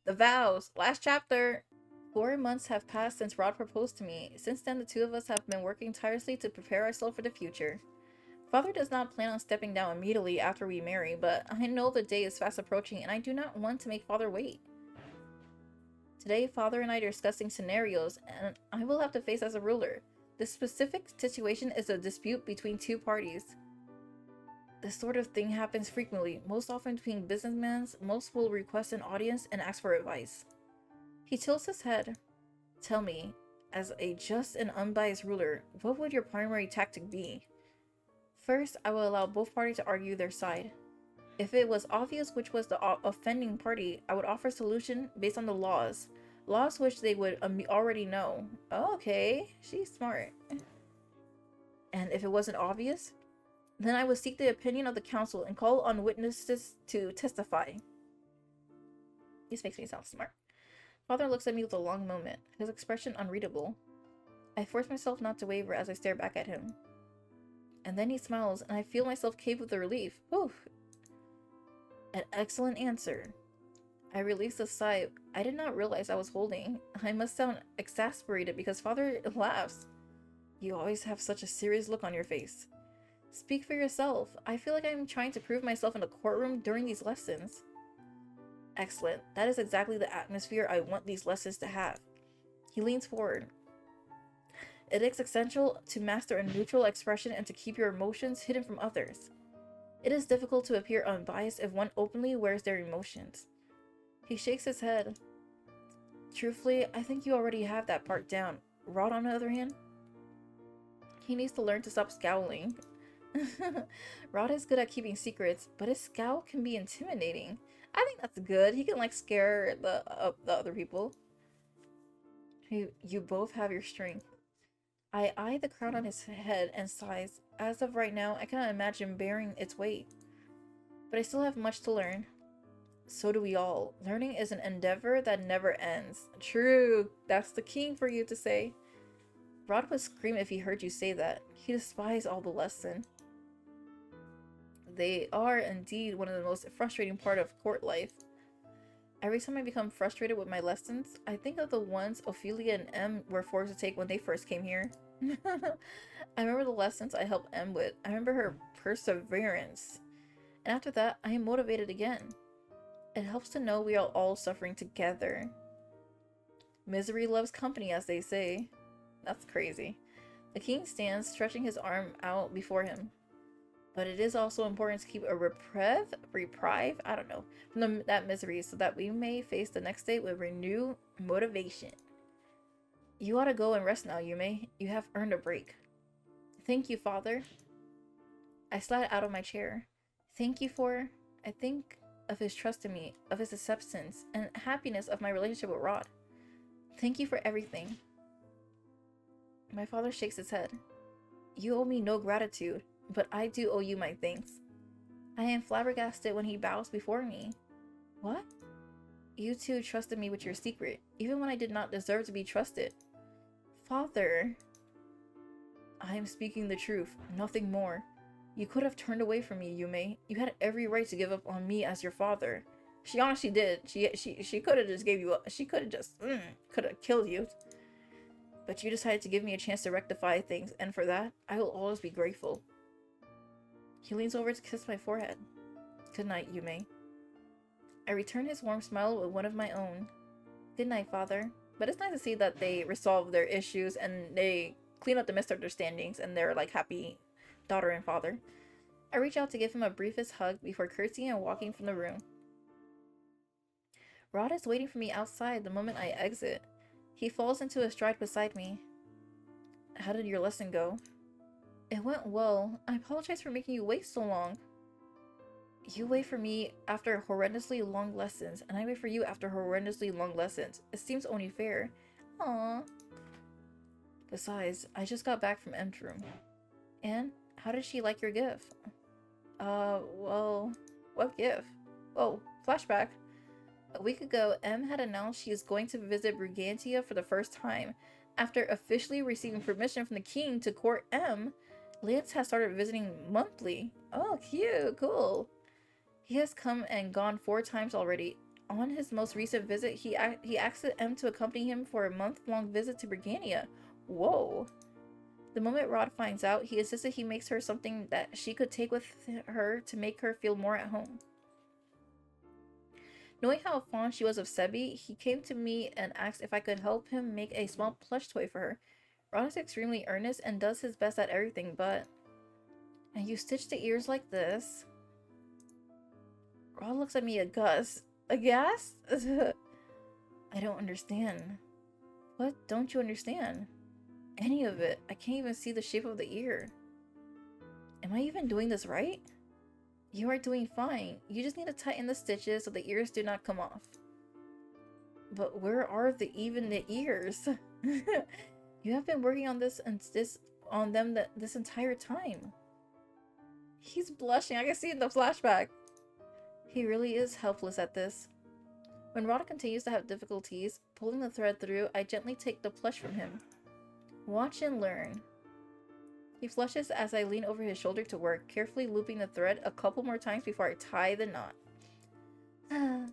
The vows. Last chapter. 4 months have passed since Rod proposed to me. Since then, the two of us have been working tirelessly to prepare ourselves for the future. Father does not plan on stepping down immediately after we marry, but I know the day is fast approaching and I do not want to make Father wait. Today, Father and I are discussing scenarios, and I will have to face as a ruler. This specific situation is a dispute between two parties. This sort of thing happens frequently, most often between businessmen. Most will request an audience and ask for advice. He tilts his head. Tell me, as a just and unbiased ruler, what would your primary tactic be? First, I will allow both parties to argue their side. If it was obvious which was the offending party, I would offer a solution based on the laws. Laws which they would already know. Okay, she's smart. And if it wasn't obvious, then I would seek the opinion of the council and call on witnesses to testify. This makes me sound smart. Father looks at me with a long moment, his expression unreadable. I force myself not to waver as I stare back at him. And then he smiles, and I feel myself cave with relief. Whew. An excellent answer. I release a sigh I did not realize I was holding. I must sound exasperated because Father laughs. You always have such a serious look on your face. Speak for yourself. I feel like I'm trying to prove myself in a courtroom during these lessons. Excellent. That is exactly the atmosphere I want these lessons to have. He leans forward. It is essential to master a neutral expression and to keep your emotions hidden from others. It is difficult to appear unbiased if one openly wears their emotions. He shakes his head. Truthfully, I think you already have that part down. Rod, on the other hand, he needs to learn to stop scowling. Rod is good at keeping secrets, but his scowl can be intimidating. I think that's good. He can like scare the other people. You both have your strength. I eye the crown on his head and sighs. As of right now, I cannot imagine bearing its weight. But I still have much to learn. So do we all. Learning is an endeavor that never ends. True. That's the king for you to say. Rod would scream if he heard you say that. He despised all the lesson. They are indeed one of the most frustrating part of court life. Every time I become frustrated with my lessons, I think of the ones Ophelia and M were forced to take when they first came here. I remember the lessons I helped M with. I remember her perseverance. And after that, I am motivated again. It helps to know we are all suffering together. Misery loves company, as they say. That's crazy. The king stands, stretching his arm out before him. But it is also important to keep a reprieve, I don't know, from that misery so that we may face the next day with renewed motivation. You ought to go and rest now, Yume. You have earned a break. Thank you, Father. I slide out of my chair. Thank you for... I think of his trust in me, of his acceptance, and happiness of my relationship with Rod. Thank you for everything. My father shakes his head. You owe me no gratitude. But I do owe you my thanks. I am flabbergasted when he bows before me. What? You two trusted me with your secret, even when I did not deserve to be trusted. Father. I am speaking the truth, nothing more. You could have turned away from me, Yume. You had every right to give up on me as your father. She honestly did. She could have just gave you up. She could have just, could have killed you. But you decided to give me a chance to rectify things, and for that, I will always be grateful. He leans over to kiss my forehead. Good night, Yume. I return his warm smile with one of my own. Good night, Father. But it's nice to see that they resolve their issues and they clean up the misunderstandings and they're like happy daughter and father. I reach out to give him a briefest hug before curtsying and walking from the room. Rod is waiting for me outside the moment I exit. He falls into a stride beside me. How did your lesson go? It went well. I apologize for making you wait so long. You wait for me after horrendously long lessons, and I wait for you after horrendously long lessons. It seems only fair. Aww. Besides, I just got back from M's room. And how did she like your gift? Well, what gift? Oh, flashback. A week ago, M had announced she is going to visit Brigantia for the first time. After officially receiving permission from the king to court M, Lance has started visiting monthly. Oh, cute, cool. He has come and gone 4 times already. On his most recent visit, he asked M to accompany him for a month-long visit to Brigannia. Whoa. The moment Rod finds out, he insisted he makes her something that she could take with her to make her feel more at home. Knowing how fond she was of Sebi, he came to me and asked if I could help him make a small plush toy for her. Rod is extremely earnest and does his best at everything, but... And you stitch the ears like this? Rod looks at me aghast. Aghast? I don't understand. What don't you understand? Any of it. I can't even see the shape of the ear. Am I even doing this right? You are doing fine. You just need to tighten the stitches so the ears do not come off. But where are the ears? You have been working on this entire time. He's blushing. I can see it in the flashback. He really is helpless at this. When Rod continues to have difficulties pulling the thread through, I gently take the plush from him. Watch and learn. He flushes as I lean over his shoulder to work, carefully looping the thread a couple more times before I tie the knot. I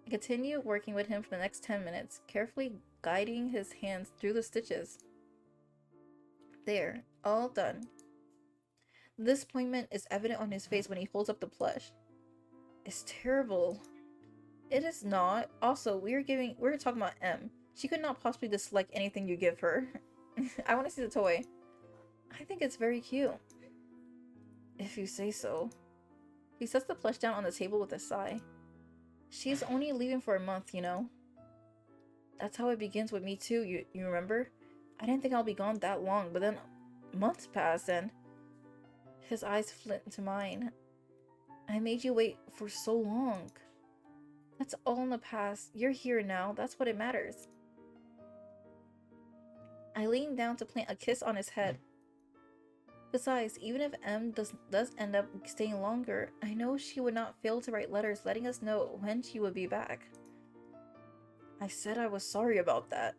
continue working with him for the next 10 minutes, carefully guiding his hands through the stitches. There, all done. The disappointment is evident on his face when he holds up the plush. It's terrible. It is not. Also, we're talking about M. She could not possibly dislike anything you give her. I want to see the toy. I think it's very cute. If you say so. He sets the plush down on the table with a sigh. She's only leaving for a month, you know. That's how it begins with me too, you remember? I didn't think I'll be gone that long, but then months passed and... His eyes flit into mine. I made you wait for so long. That's all in the past. You're here now. That's what it matters. I lean down to plant a kiss on his head. Besides, even if M does end up staying longer, I know she would not fail to write letters letting us know when she would be back. I said I was sorry about that.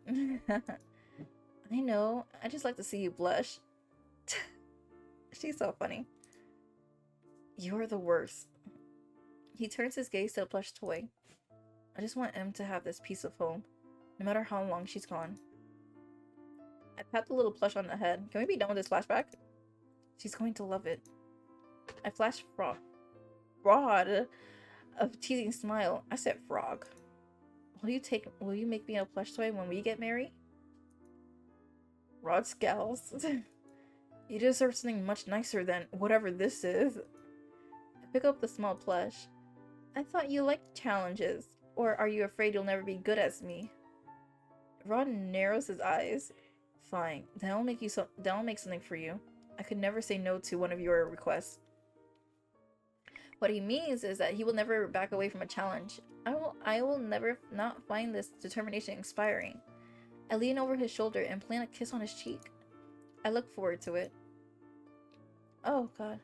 I know. I just like to see you blush. She's so funny. You're the worst. He turns his gaze to the plush toy. I just want M to have this piece of home, no matter how long she's gone. I pat the little plush on the head. Can we be done with this flashback? She's going to love it. I flash Rod a teasing smile. I said frog. Will you make me a plush toy when we get married? Rod scowls. You deserve something much nicer than whatever this is. I pick up the small plush. I thought you liked challenges. Or are you afraid you'll never be good as me? Rod narrows his eyes. Fine, then I'll make something for you. I could never say no to one of your requests. What he means is that he will never back away from a challenge. I will never not find this determination inspiring. I lean over his shoulder and plant a kiss on his cheek. I look forward to it. Oh god.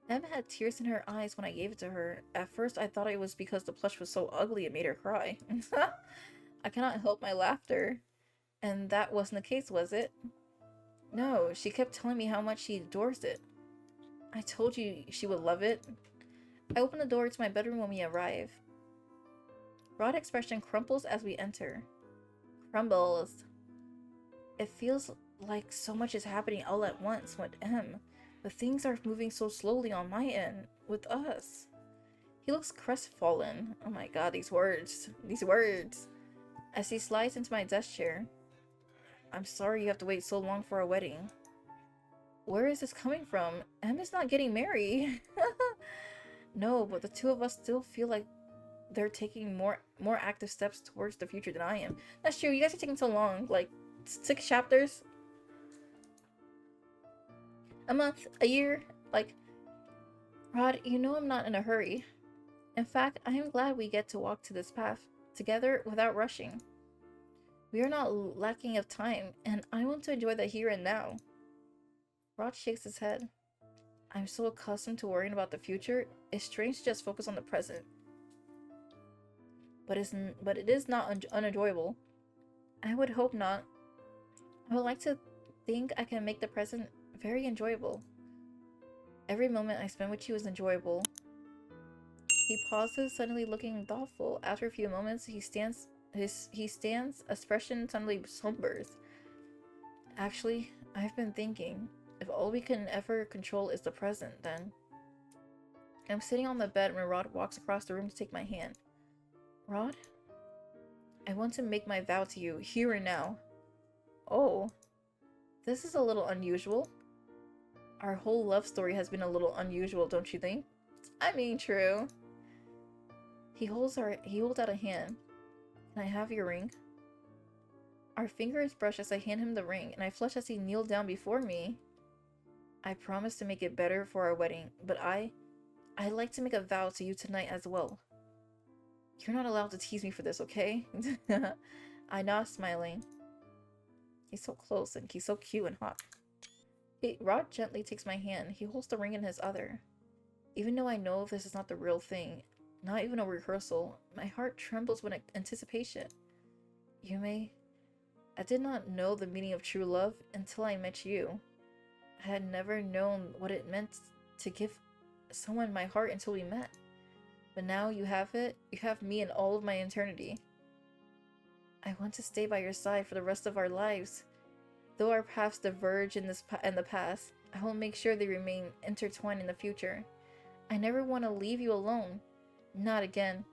Emma had tears in her eyes when I gave it to her. At first I thought it was because the plush was so ugly it made her cry. I cannot help my laughter. And that wasn't the case, was it? No, she kept telling me how much she adores it. I told you she would love it. I open the door to my bedroom when we arrive. Rod's expression crumples as we enter. Crumbles. It feels like so much is happening all at once with M, but things are moving so slowly on my end, with us. He looks crestfallen. Oh my god, these words. These words. As he slides into my desk chair. I'm sorry you have to wait so long for our wedding. Where is this coming from? M is not getting married. No, but the two of us still feel like they're taking more active steps towards the future than I am. That's true, you guys are taking so long. Like, 6 chapters? A month? A year? Like, Rod, you know I'm not in a hurry. In fact, I am glad we get to walk to this path together without rushing. We are not lacking of time, and I want to enjoy the here and now. Rod shakes his head. I'm so accustomed to worrying about the future, it's strange to just focus on the present. But it is not unenjoyable. I would hope not. I would like to think I can make the present very enjoyable. Every moment I spend with you is enjoyable. He pauses, suddenly looking thoughtful. After a few moments, he stands, expression suddenly sombers. Actually, I've been thinking, if all we can ever control is the present, then... I'm sitting on the bed when Rod walks across the room to take my hand. Rod? I want to make my vow to you, here and now. Oh, this is a little unusual. Our whole love story has been a little unusual, don't you think? I mean, true. He holds out a hand. Can I have your ring? Our fingers brush as I hand him the ring, and I flush as he kneels down before me. I promise to make it better for our wedding, but I'd like to make a vow to you tonight as well. You're not allowed to tease me for this, okay? I nod, smiling. He's so close, and he's so cute and hot. Rod gently takes my hand. He holds the ring in his other. Even though I know this is not the real thing, not even a rehearsal, my heart trembles with anticipation. Yume, I did not know the meaning of true love until I met you. I had never known what it meant to give someone my heart until we met. But now you have it. You have me and all of my eternity. I want to stay by your side for the rest of our lives. Though our paths diverge in the past, I will make sure they remain intertwined in the future. I never want to leave you alone. Not again.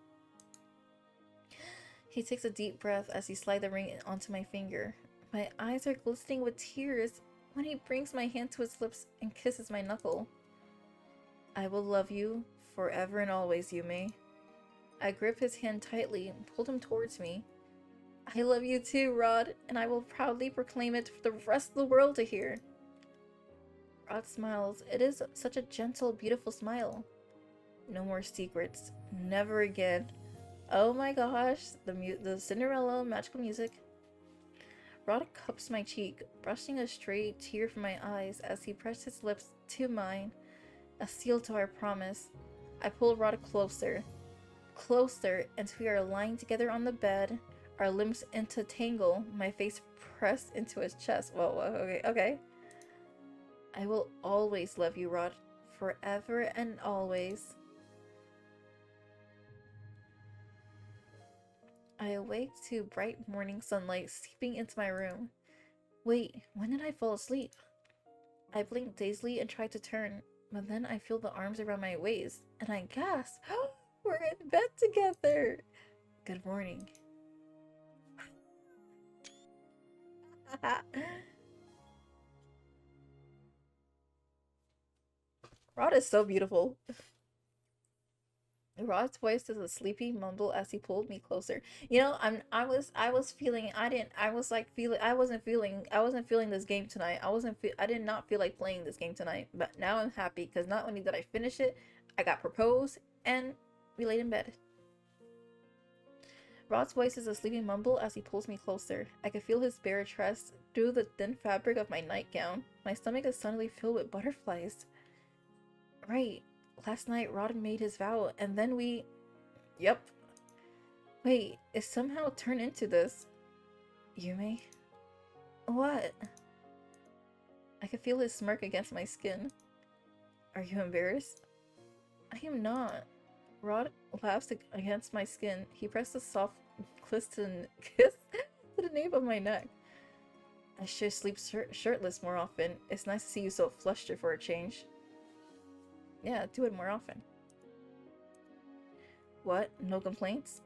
He takes a deep breath as he slides the ring onto my finger. My eyes are glistening with tears when he brings my hand to his lips and kisses my knuckle. I will love you forever and always, Yume. I grip his hand tightly and pulled him towards me. I love you too, Rod, and I will proudly proclaim it for the rest of the world to hear. Rod smiles. It is such a gentle, beautiful smile. No more secrets. Never again. Oh my gosh, the Cinderella magical music. Rod cups my cheek, brushing a stray tear from my eyes as he pressed his lips to mine, a seal to our promise. I pull Rod closer, until we are lying together on the bed, our limbs intertangle, my face pressed into his chest. Whoa, okay. I will always love you, Rod, forever and always. I awake to bright morning sunlight seeping into my room. Wait, when did I fall asleep? I blink dazedly and try to turn, but then I feel the arms around my waist, and I gasp. We're in bed together! Good morning. Rod is so beautiful. Rod's voice is a sleepy mumble as he pulled me closer. You know, I wasn't feeling this game tonight. I did not feel like playing this game tonight, but now I'm happy because not only did I finish it, I got proposed and we laid in bed. Rod's voice is a sleepy mumble as he pulls me closer. I can feel his bare chest through the thin fabric of my nightgown. My stomach is suddenly filled with butterflies. Right. Last night, Rod made his vow, and then we... Yep. Wait, it somehow turned into this. Yume? What? I can feel his smirk against my skin. Are you embarrassed? I am not. Rod laughs against my skin. He pressed a soft kiss to the nape of my neck. I should sleep shirtless more often. It's nice to see you so flustered for a change. Yeah, do it more often. What? No complaints?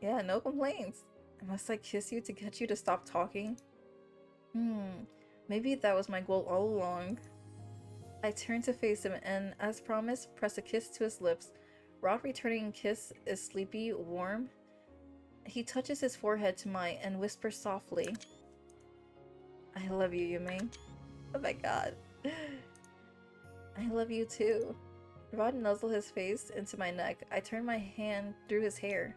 Yeah, no complaints. Must I kiss you to get you to stop talking? Maybe that was my goal all along. I turn to face him and, as promised, press a kiss to his lips. Rod returning kiss is sleepy, warm. He touches his forehead to mine and whispers softly. I love you, Yume. Oh my god. I love you too. Rod nuzzled his face into my neck. I turned my hand through his hair.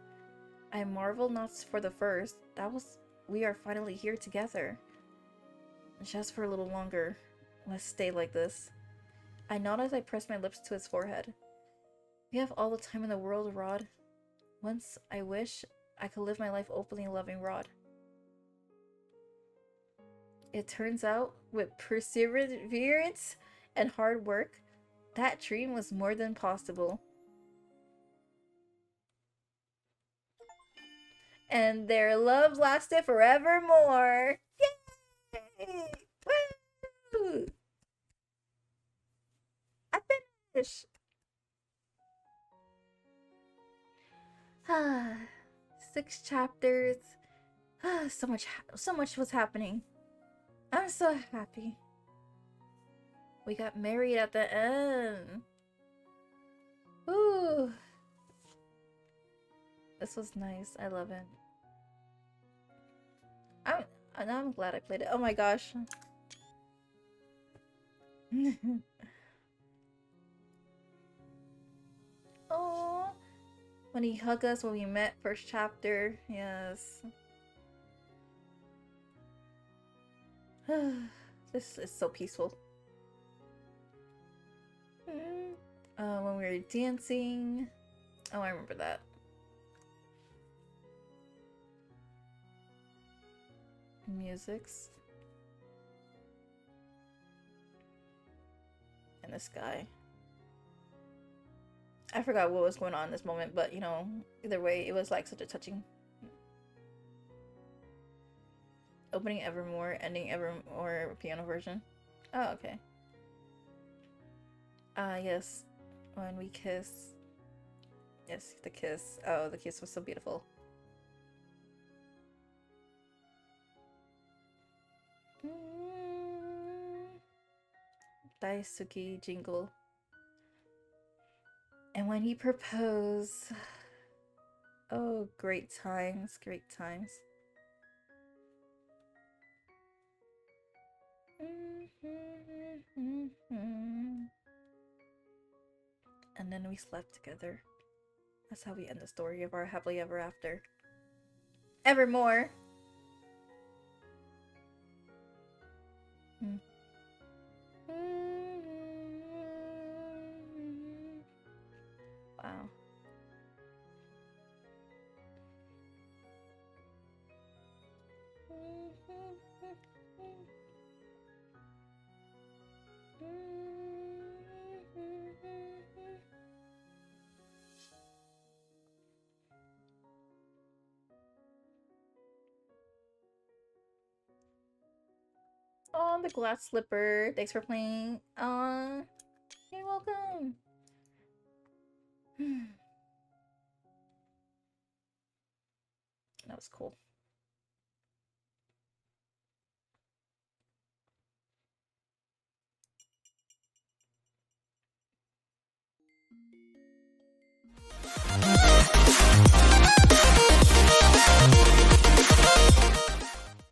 I marvel not for the first. We are finally here together. Just for a little longer. Let's stay like this. I nod as I press my lips to his forehead. We have all the time in the world, Rod. Once I wish I could live my life openly loving Rod. It turns out, with perseverance and hard work, that dream was more than possible. And their love lasted forevermore. Yay! Woo! I finished. Ah, 6 chapters. Ah, so much was happening. I'm so happy. We got married at the end. Ooh. This was nice. I love it. I'm glad I played it. Oh my gosh. Oh, when he hugged us when we met, first chapter. Yes. This is so peaceful. When we were dancing. Oh, I remember that. Musics. And this guy. I forgot what was going on in this moment, but you know, either way, it was like such a touching. Opening Evermore, ending Evermore piano version. Oh, okay. Yes. When we kiss. Yes, the kiss. Oh, the kiss was so beautiful. Daisuke jingle. And when he proposed. Oh, great times, great times. And then we slept together. That's how we end the story of our happily ever after. Evermore! Wow. Oh, the glass slipper. Thanks for playing. You're welcome. That was cool.